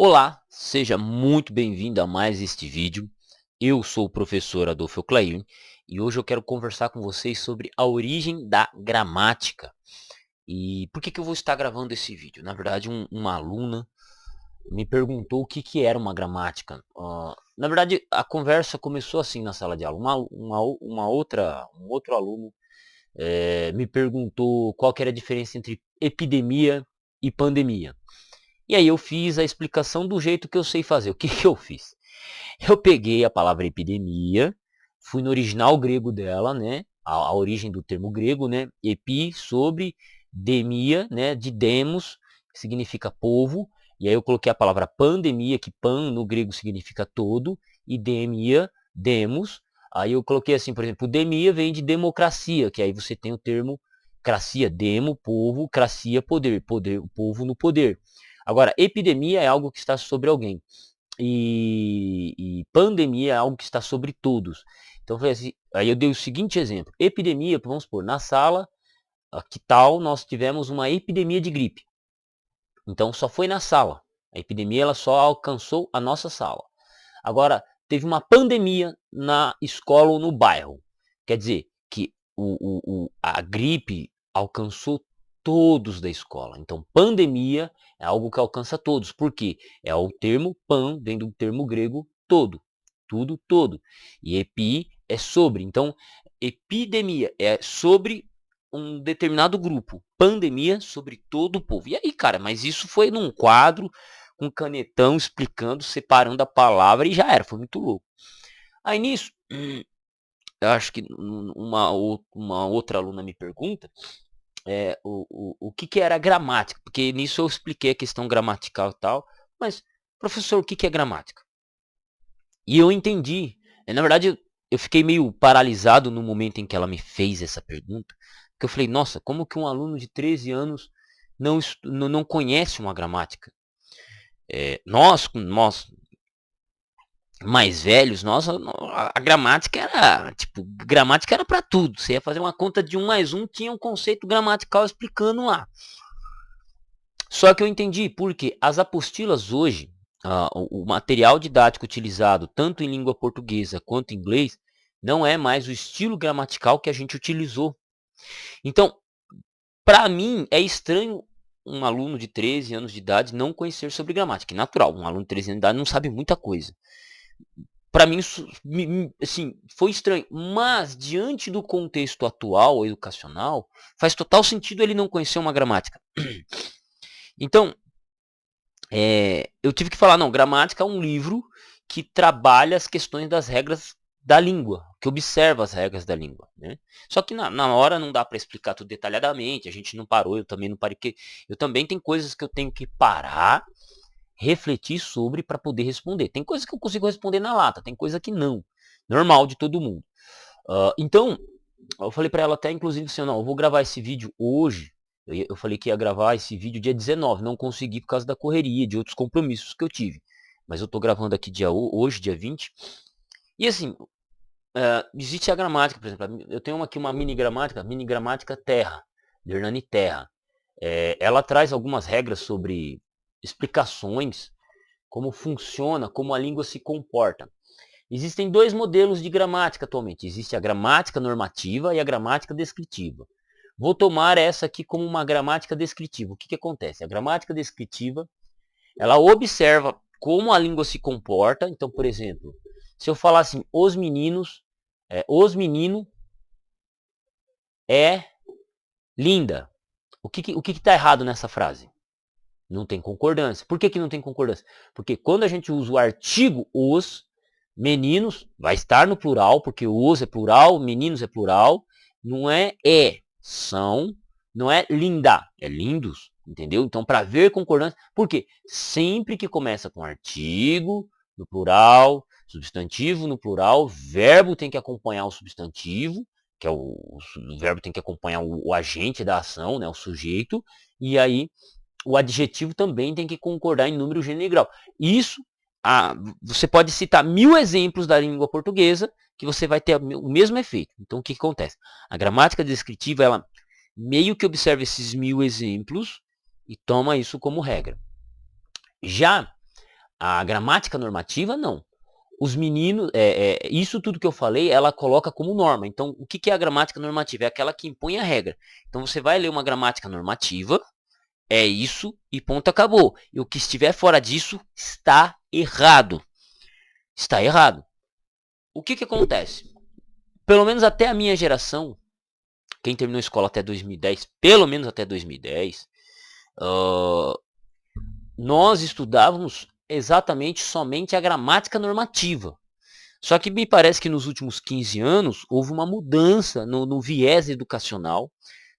Olá, seja muito bem-vindo a mais este vídeo. Eu sou o professor Adolfo Clair e hoje eu quero conversar com vocês sobre a origem da gramática. E por que eu vou estar gravando esse vídeo? Na verdade, uma aluna me perguntou o que era uma gramática. Na verdade, a conversa começou assim na sala de aula. Um outro aluno me perguntou qual que era a diferença entre epidemia e pandemia. E aí eu fiz a explicação do jeito que eu sei fazer. O que eu fiz? Eu peguei a palavra epidemia, fui no original grego dela, né? A origem do termo grego, né? Epi, sobre, demia, né? De demos, que significa povo. E aí eu coloquei a palavra pandemia, que pan no grego significa todo, e demia, demos. Aí eu coloquei assim, por exemplo, demia vem de democracia, que aí você tem o termo cracia, demo, povo, cracia, poder, poder, o povo no poder. Agora, epidemia é algo que está sobre alguém e pandemia é algo que está sobre todos. Então, foi assim, aí eu dei o seguinte exemplo. Epidemia, vamos supor, na sala, que tal nós tivemos uma epidemia de gripe. Então, só foi na sala. A epidemia ela só alcançou a nossa sala. Agora, teve uma pandemia na escola ou no bairro. Quer dizer, que a gripe alcançou todos da escola. Então, pandemia é algo que alcança todos. Por quê? É o termo pan, vem do termo grego todo. Tudo, todo. E epi é sobre. Então, epidemia é sobre um determinado grupo. Pandemia sobre todo o povo. E aí, cara, mas isso foi num quadro, com canetão explicando, separando a palavra e já era. Foi muito louco. Aí nisso, eu acho que uma outra aluna me pergunta o que era gramática, porque nisso eu expliquei a questão gramatical e tal, mas, professor, o que é gramática? E eu entendi. Na verdade, eu fiquei meio paralisado no momento em que ela me fez essa pergunta, porque eu falei, nossa, como que um aluno de 13 anos não conhece uma gramática? Nós mais velhos, nossa, a gramática era, tipo, gramática era para tudo. Você ia fazer uma conta de um mais um, tinha um conceito gramatical explicando lá. Só que eu entendi porque as apostilas hoje, o material didático utilizado tanto em língua portuguesa quanto em inglês, não é mais o estilo gramatical que a gente utilizou. Então, para mim, é estranho um aluno de 13 anos de idade não conhecer sobre gramática. É natural, um aluno de 13 anos de idade não sabe muita coisa. Para mim, isso assim, foi estranho. Mas, diante do contexto atual educacional, faz total sentido ele não conhecer uma gramática. Então, eu tive que falar, não, gramática é um livro que trabalha as questões das regras da língua, que observa as regras da língua, né? Só que na hora não dá para explicar tudo detalhadamente, a gente não parou, eu também não parei, porque eu também tenho coisas que eu tenho que parar, refletir sobre para poder responder. Tem coisas que eu consigo responder na lata, tem coisa que não. Normal de todo mundo. Então, eu falei para ela até, inclusive, assim, não, eu vou gravar esse vídeo hoje. Eu falei que ia gravar esse vídeo dia 19, não consegui por causa da correria, de outros compromissos que eu tive. Mas eu tô gravando aqui hoje, dia 20. E assim, existe a gramática, por exemplo, eu tenho aqui uma mini gramática Terra, de Hernani Terra. Ela traz algumas regras sobre explicações, como funciona, como a língua se comporta. Existem dois modelos de gramática atualmente. Existe a gramática normativa e a gramática descritiva. Vou tomar essa aqui como uma gramática descritiva. O que acontece? A gramática descritiva, ela observa como a língua se comporta. Então, por exemplo, se eu falar assim, os meninos, os menino é linda. O que está errado nessa frase? Não tem concordância. Por que não tem concordância? Porque quando a gente usa o artigo os, meninos vai estar no plural, porque os é plural, meninos é plural, não são, não é linda, é lindos, entendeu? Então, para ver concordância, por quê? Sempre que começa com artigo no plural, substantivo no plural, verbo tem que acompanhar o substantivo, que é o verbo tem que acompanhar o agente da ação, né, o sujeito, e aí o adjetivo também tem que concordar em número, gênero e grau. Isso, você pode citar 1000 exemplos da língua portuguesa que você vai ter o mesmo efeito. Então, o que acontece? A gramática descritiva, ela meio que observa esses 1000 exemplos e toma isso como regra. Já A gramática normativa, não. Os meninos, isso tudo que eu falei, ela coloca como norma. Então, o que é a gramática normativa? É aquela que impõe a regra. Então, você vai ler uma gramática normativa, é isso e ponto, acabou. E o que estiver fora disso está errado. Está errado. O que acontece? Pelo menos até a minha geração, quem terminou a escola até 2010, pelo menos até 2010, nós estudávamos exatamente somente a gramática normativa. Só que me parece que nos últimos 15 anos houve uma mudança no viés educacional,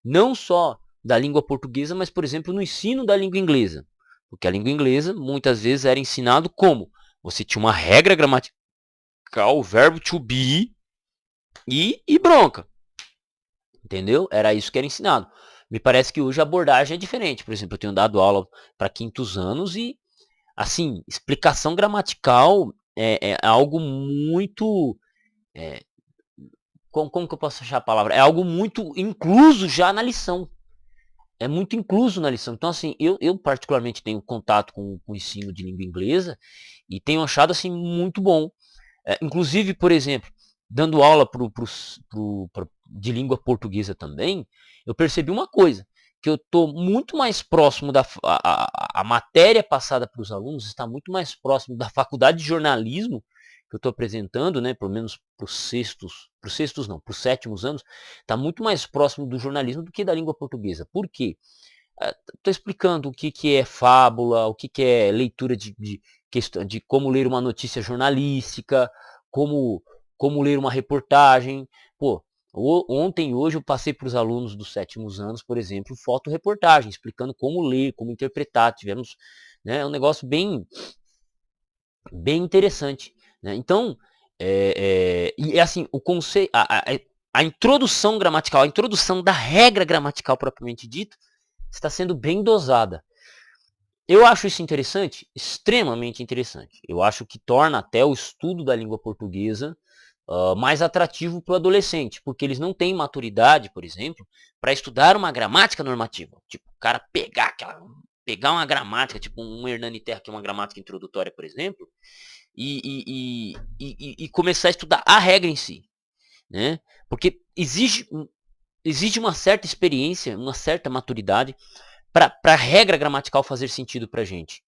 não só da língua portuguesa, mas, por exemplo, no ensino da língua inglesa. Porque a língua inglesa muitas vezes era ensinado como? Você tinha uma regra gramatical, o verbo to be e bronca. Entendeu? Era isso que era ensinado. Me parece que hoje a abordagem é diferente. Por exemplo, eu tenho dado aula para quintos anos e, assim, explicação gramatical é algo muito... é, como que eu posso achar a palavra? É algo muito incluso já na lição. É muito incluso na lição. Então, assim, eu particularmente tenho contato com o ensino de língua inglesa e tenho achado, assim, muito bom. Inclusive, por exemplo, dando aula de língua portuguesa também, eu percebi uma coisa, que eu estou muito mais próximo a matéria passada para os alunos está muito mais próximo da faculdade de jornalismo que eu estou apresentando, né, pelo menos para os sétimos anos, está muito mais próximo do jornalismo do que da língua portuguesa. Por quê? Estou explicando o que é fábula, o que é leitura de questão de como ler uma notícia jornalística, como, como ler uma reportagem. Pô, ontem e hoje eu passei para os alunos dos sétimos anos, por exemplo, fotoreportagem, explicando como ler, como interpretar. Tivemos, né, um negócio bem interessante. Né? Então, e assim, o conceito, a introdução gramatical, a introdução da regra gramatical propriamente dita, está sendo bem dosada. Eu acho isso interessante, extremamente interessante. Eu acho que torna até o estudo da língua portuguesa mais atrativo para o adolescente, porque eles não têm maturidade, por exemplo, para estudar uma gramática normativa. Tipo, o cara pegar uma gramática, tipo um Hernani Terra, que é uma gramática introdutória, por exemplo, e começar a estudar a regra em si. Né? Porque exige uma certa experiência, uma certa maturidade para a regra gramatical fazer sentido para a gente.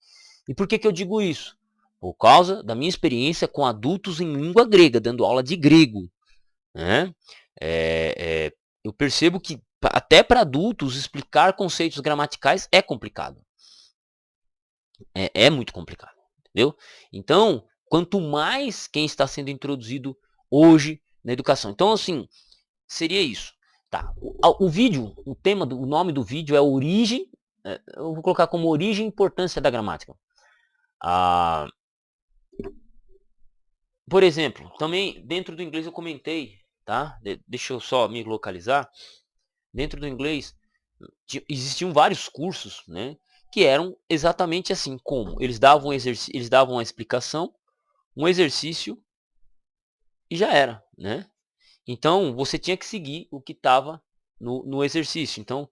E por que eu digo isso? Por causa da minha experiência com adultos em língua grega, dando aula de grego. Né? Eu percebo que até para adultos explicar conceitos gramaticais é complicado. É muito complicado. Entendeu? Então, quanto mais quem está sendo introduzido hoje na educação. Então, assim, seria isso. Tá. O vídeo, o nome do vídeo é origem. Eu vou colocar como origem e importância da gramática. Por exemplo, também dentro do inglês eu comentei, tá? Deixa eu só me localizar. Dentro do inglês existiam vários cursos, né? Que eram exatamente assim, como eles davam uma explicação, um exercício e já era, né? Então você tinha que seguir o que estava no exercício. Então,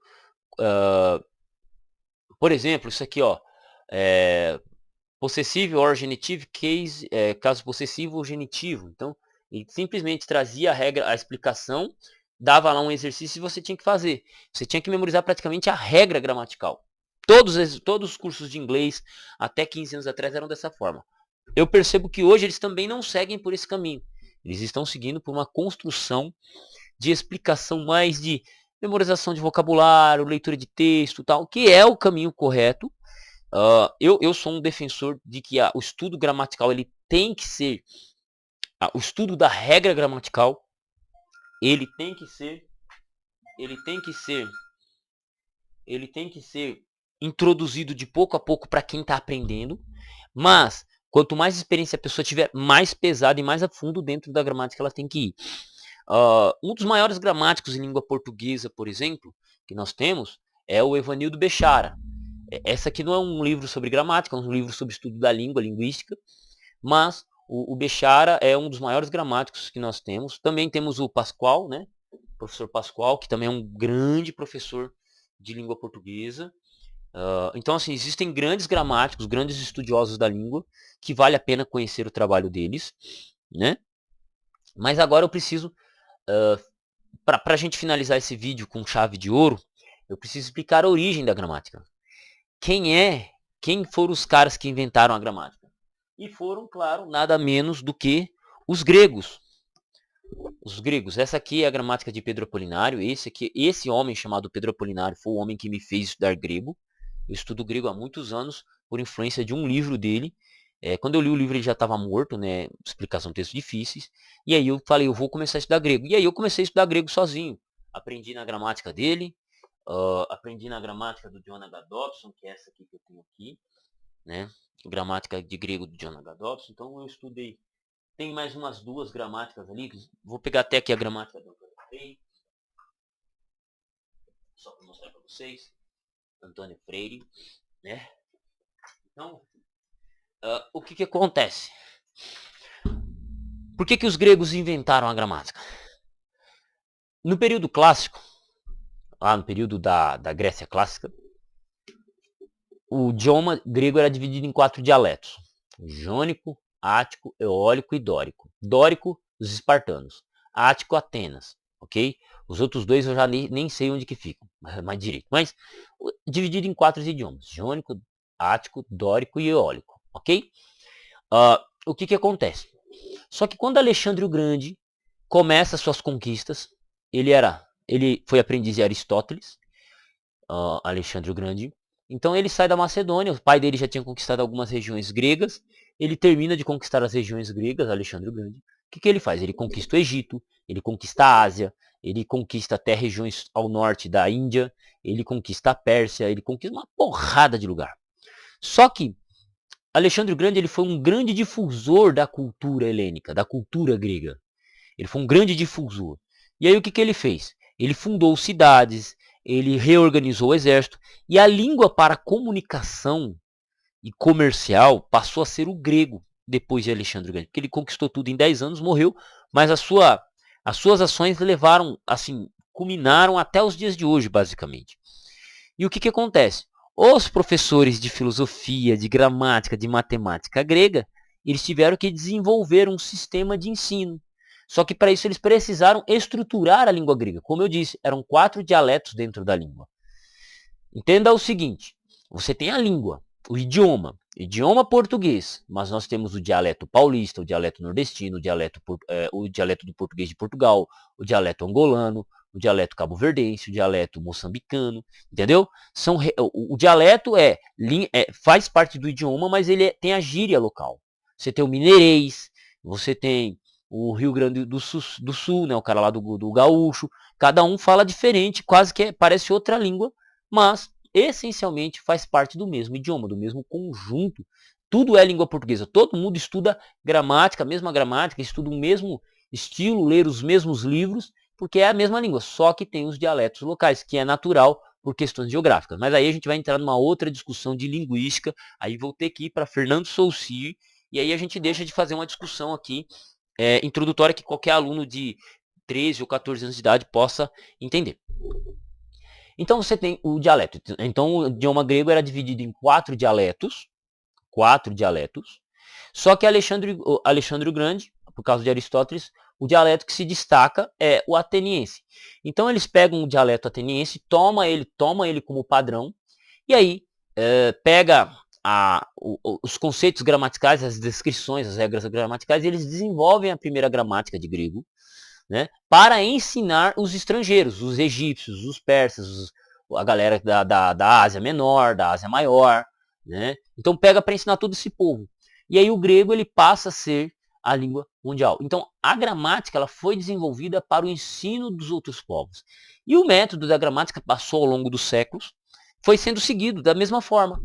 por exemplo, isso aqui, ó, possessive or genitive case, caso possessivo ou genitivo. Então, ele simplesmente trazia a regra, a explicação, dava lá um exercício e você tinha que fazer. Você tinha que memorizar praticamente a regra gramatical. Todos os cursos de inglês até 15 anos atrás eram dessa forma. Eu percebo que hoje eles também não seguem por esse caminho. Eles estão seguindo por uma construção de explicação mais de memorização de vocabulário, leitura de texto, tal, que é o caminho correto. Eu sou um defensor de que o estudo gramatical ele tem que ser, o estudo da regra gramatical, ele tem que ser, ele tem que ser, ele tem que ser introduzido de pouco a pouco para quem está aprendendo, mas quanto mais experiência a pessoa tiver, mais pesado e mais a fundo dentro da gramática ela tem que ir. Um dos maiores gramáticos em língua portuguesa, por exemplo, que nós temos, é o Evanildo Bechara. Essa aqui não é um livro sobre gramática, é um livro sobre estudo da língua, linguística, mas o Bechara é um dos maiores gramáticos que nós temos. Também temos o Pascoal, né? O professor Pascoal, que também é um grande professor de língua portuguesa. Então, assim, existem grandes gramáticos, grandes estudiosos da língua, que vale a pena conhecer o trabalho deles, né? Mas agora eu preciso, para a gente finalizar esse vídeo com chave de ouro, eu preciso explicar a origem da gramática. Quem foram os caras que inventaram a gramática? E foram, claro, nada menos do que os gregos. Os gregos. Essa aqui é a gramática de Pedro Apolinário. Esse homem chamado Pedro Apolinário foi o homem que me fez estudar grego. Eu estudo grego há muitos anos por influência de um livro dele. Quando eu li o livro ele já estava morto, né? Explicação de textos difíceis. E aí eu falei, eu vou começar a estudar grego. E aí eu comecei a estudar grego sozinho. Aprendi na gramática dele. Aprendi na gramática do John H. Dobson, que é essa aqui que eu tenho aqui, né? Gramática de grego do John H. Dobson. Então eu estudei. Tem mais umas duas gramáticas ali. Vou pegar até aqui a gramática do Antônio Freire, só para mostrar para vocês. Antônio Freire, né? Então, o que acontece? Por que os gregos inventaram a gramática? No período clássico, lá no período da Grécia clássica, o idioma grego era dividido em 4 dialetos: jônico, ático, eólico e dórico. Dórico, os espartanos. Ático, Atenas, ok? Os outros dois eu já nem sei onde que ficam, mais direito. Mas dividido em 4 idiomas: jônico, ático, dórico e eólico, ok? O que acontece? Só que quando Alexandre o Grande começa suas conquistas, ele foi aprendiz de Aristóteles, Alexandre o Grande. Então ele sai da Macedônia, o pai dele já tinha conquistado algumas regiões gregas, ele termina de conquistar as regiões gregas, Alexandre o Grande. O que ele faz? Ele conquista o Egito, ele conquista a Ásia, ele conquista até regiões ao norte da Índia, ele conquista a Pérsia, ele conquista uma porrada de lugar. Só que Alexandre o Grande ele foi um grande difusor da cultura helênica, da cultura grega. Ele foi um grande difusor. E aí o que ele fez? Ele fundou cidades, ele reorganizou o exército, e a língua para comunicação e comercial passou a ser o grego depois de Alexandre o Grande, porque ele conquistou tudo em 10 anos, morreu, mas as suas ações levaram, assim, culminaram até os dias de hoje, basicamente. E o que acontece? Os professores de filosofia, de gramática, de matemática grega, eles tiveram que desenvolver um sistema de ensino. Só que para isso eles precisaram estruturar a língua grega. Como eu disse, eram 4 dialetos dentro da língua. Entenda o seguinte, você tem a língua, o idioma português, mas nós temos o dialeto paulista, o dialeto nordestino, o dialeto do português de Portugal, o dialeto angolano, o dialeto cabo-verdense, o dialeto moçambicano, entendeu? O dialeto faz parte do idioma, mas ele tem a gíria local. Você tem o mineirês, você tem o Rio Grande do Sul, né, o cara lá do gaúcho, cada um fala diferente, quase que parece outra língua, mas essencialmente faz parte do mesmo idioma, do mesmo conjunto. Tudo é língua portuguesa. Todo mundo estuda gramática, a mesma gramática, estuda o mesmo estilo, ler os mesmos livros, porque é a mesma língua, só que tem os dialetos locais, que é natural por questões geográficas. Mas aí a gente vai entrar numa outra discussão de linguística, aí vou ter que ir para Fernando Saussure, e aí a gente deixa de fazer uma discussão aqui introdutória que qualquer aluno de 13 ou 14 anos de idade possa entender. Então você tem o dialeto. Então o idioma grego era dividido em 4 dialetos. 4 dialetos. Só que Alexandre o Grande, por causa de Aristóteles, o dialeto que se destaca é o ateniense. Então eles pegam o dialeto ateniense, toma ele como padrão, e aí pega os conceitos gramaticais, as descrições, as regras gramaticais, e eles desenvolvem a primeira gramática de grego, né, para ensinar os estrangeiros, os egípcios, os persas, a galera da Ásia Menor, da Ásia Maior, né? Então pega para ensinar todo esse povo. E aí o grego ele passa a ser a língua mundial. Então a gramática ela foi desenvolvida para o ensino dos outros povos. E o método da gramática passou ao longo dos séculos, foi sendo seguido da mesma forma.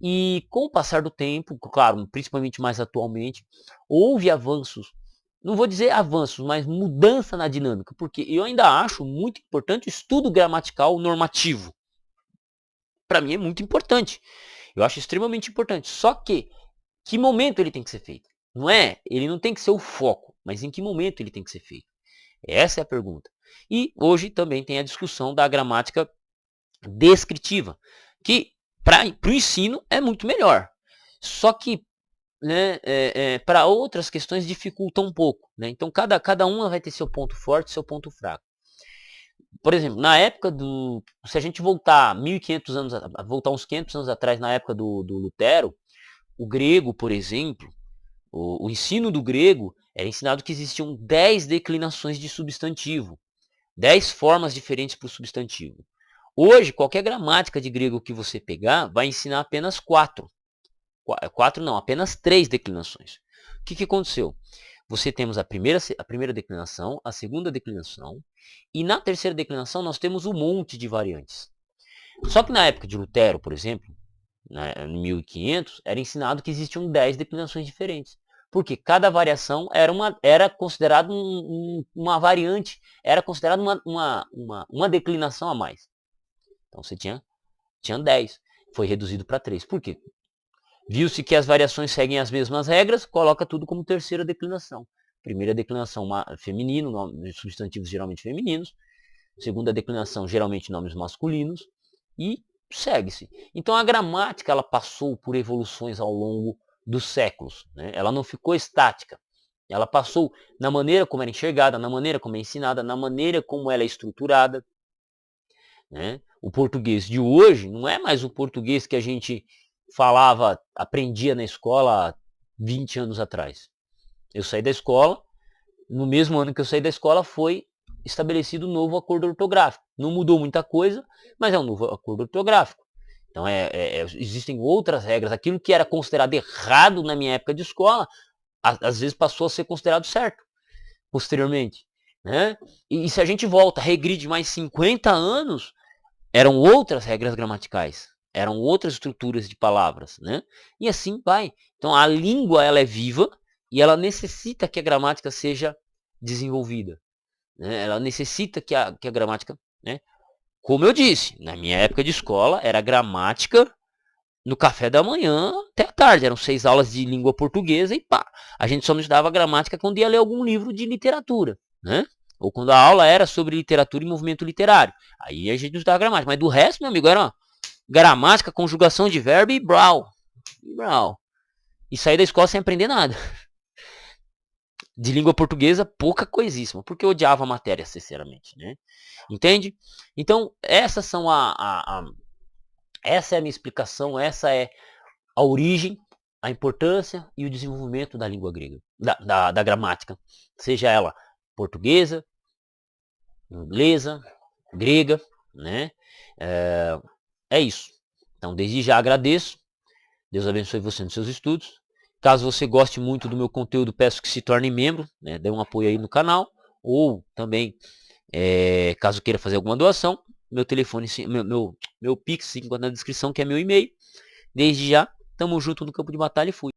E com o passar do tempo, claro, principalmente mais atualmente, houve avanços, não vou dizer avanços, mas mudança na dinâmica, porque eu ainda acho muito importante o estudo gramatical normativo. Para mim é muito importante. Eu acho extremamente importante. Só que momento ele tem que ser feito? Ele não tem que ser o foco, mas em que momento ele tem que ser feito? Essa é a pergunta. E hoje também tem a discussão da gramática descritiva, que para o ensino é muito melhor. Só que, né, para outras questões dificulta um pouco, né? Então cada uma vai ter seu ponto forte, seu ponto fraco. Por exemplo, na época se a gente voltar 1500 anos, voltar uns 500 anos atrás, na época do Lutero, o grego, por exemplo, o ensino do grego era ensinado que existiam 10 declinações de substantivo, 10 formas diferentes para o substantivo. Hoje, qualquer gramática de grego que você pegar vai ensinar apenas 4. 4 não, apenas 3 declinações. O que aconteceu? Você temos a primeira declinação, a segunda declinação, e na terceira declinação nós temos um monte de variantes. Só que na época de Lutero, por exemplo, em 1500, era ensinado que existiam 10 declinações diferentes. Porque cada variação era considerada uma variante, era considerada uma declinação a mais. Então você tinha 10, foi reduzido para 3. Por quê? Viu-se que as variações seguem as mesmas regras, coloca tudo como terceira declinação. Primeira declinação feminino, substantivos geralmente femininos. Segunda declinação, geralmente nomes masculinos. E segue-se. Então a gramática ela passou por evoluções ao longo dos séculos, né? Ela não ficou estática. Ela passou na maneira como era enxergada, na maneira como é ensinada, na maneira como ela é estruturada, né? O português de hoje não é mais o português que a gente falava, aprendia na escola há 20 anos atrás. Eu saí da escola, no mesmo ano que eu saí da escola foi estabelecido um novo acordo ortográfico. Não mudou muita coisa, mas é um novo acordo ortográfico. Então existem outras regras. Aquilo que era considerado errado na minha época de escola, às vezes passou a ser considerado certo, posteriormente, né? E se a gente volta, regride mais 50 anos, eram outras regras gramaticais, eram outras estruturas de palavras, né? E assim vai. Então a língua ela é viva e ela necessita que a gramática seja desenvolvida, né? Ela necessita que a gramática, né? Como eu disse, na minha época de escola era gramática no café da manhã até a tarde, eram 6 aulas de língua portuguesa e pá, a gente só nos dava gramática quando ia ler algum livro de literatura, né? Ou quando a aula era sobre literatura e movimento literário. Aí a gente nos dava gramática. Mas do resto, meu amigo, era ó, gramática, conjugação de verbo e brau. E sair da escola sem aprender nada. De língua portuguesa, pouca coisíssima. Porque eu odiava a matéria, sinceramente, né? Entende? Então, essas são essa é a minha explicação, essa é a origem, a importância e o desenvolvimento da língua grega, da gramática. Seja ela portuguesa, inglesa, grega, né? É isso. Então, desde já agradeço. Deus abençoe você nos seus estudos. Caso você goste muito do meu conteúdo, peço que se torne membro, né? Dê um apoio aí no canal. Ou também, caso queira fazer alguma doação, meu telefone, meu Pix se encontra na descrição, que é meu e-mail. Desde já, tamo junto no campo de batalha e fui.